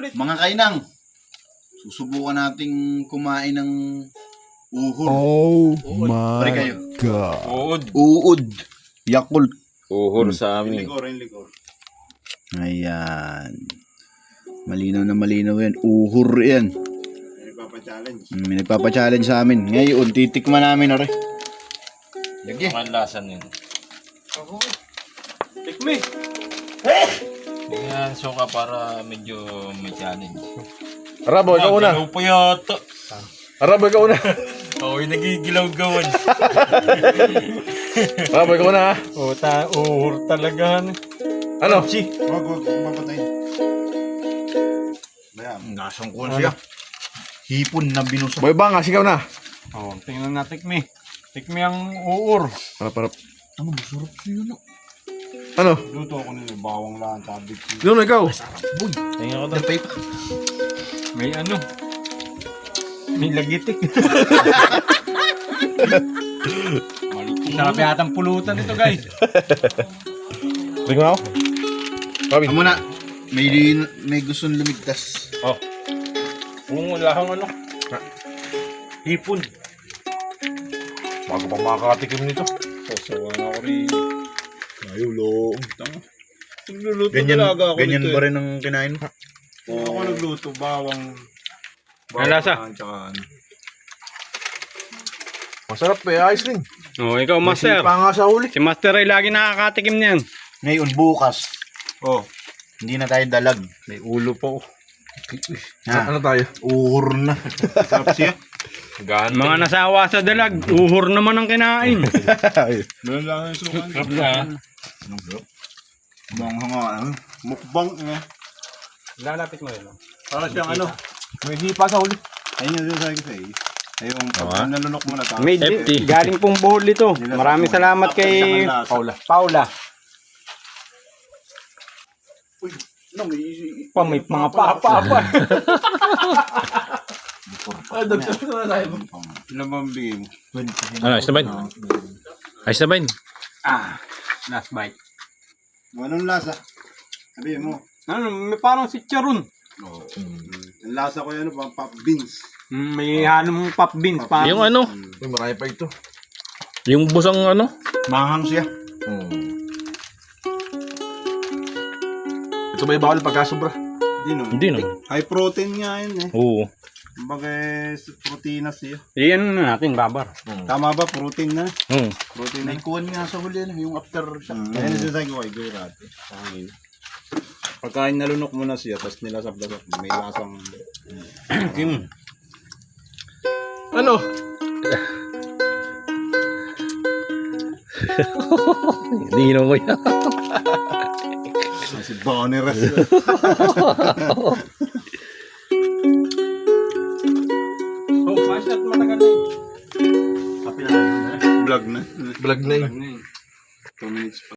Mga kainang, susubukan nating kumain ng uhol. Oh Pare my kayo. God. Uod. Uod. Yakult. Uhor sa amin. Likor. Ayan. Malinaw na malinaw yan. Uhor yan. May nagpapa-challenge sa amin. Ngayon, titikman namin, ore. Lagi. Ang lasan yun. Tikmi. Tingnan suka para medyo may challenge. Arabo, ikaw una. Galaw pa yata. Arabo, ikaw una. Oo, yung nagigilaw-gawan. Arabo, ikaw una ha. Uhur talaga. Ano? Wag, mapatayin. Nasangkon siya. Hipon na binusa. Boy Bang, sigaw na. Oh, tingnan na tikmi. Tikmi ang uur. Parap. Ano, masarap siya no? Ano? Luto ako nila, bawang lang, sabi ko. Doon, ikaw. Tingnan ko to. Dapay pa. May ano? May lagitik. Sarap yatang pulutan ito, guys. Tingnan ako. Robin. Amo na. May gustong lumigtas. Oh. Kung wala kang ano. Hipon. Bago pang makakatikim nito. Sasawa na ako rin. Ayaw, loong. Nagluluto Ganyan, talaga ako ganyan nito ba rin ang kinain mo? Oo, ako nagluto. Bawang. Ang lasa? Tsaka ano. Masarap eh, ayos rin. Oh, ikaw, Master. Pa nga sa huli. Si Master ay lagi nakakatikim niyan. Ngayon, bukas. Oh. Hindi na tayo dalag. May ulo pa oh. Ha? Ano tayo? Uhor na. Sarap siya. Gante. Mga nasawa sa dalag, uhur naman ang kinain. Meron lang yung sukan. Sarap na. Anong sarap? Bang hanga, ano? Mukbang, Lalapit mo yun. Para siyang ano. May hipa sa huli. Ayun yung sabi ko sa'yo. Ayun, pag nalunok mo na tapos. May galing pong bohol ito. Maraming salamat kay Paula. No, may May mga papa. ilan ba ang bigay mo? Ano, ayos na ba yun? Ayos na ba yun? Last bite. Anong lasa? Sabihin mo. Ano, may parang si Charon. Oo. Ang lasa ko yan, pop beans. May halong pop beans. Parang Yung ano? Uy, marami pa ito. Yung busang ano? Manghang siya. Ito ba yung bawal pagkasobra? Hindi no. Hindi no. High protein nga yun eh. Oo. Kumbaga, protein siya. Iyan na natin, babar. Tama ba? Protein na. Protein May kuwan nga sa huli, yung after siya. Ayun yung sasabi ko, ay gawirate. Pagkain nalunok mo na siya, tapos nilasap-lasap, may lasang... Kim. Ano? Hindi na ko yan. Si Bonnie Res. Oh, fast at matagal na yun. Vlog na. Vlog na yun. 2 minutes pa.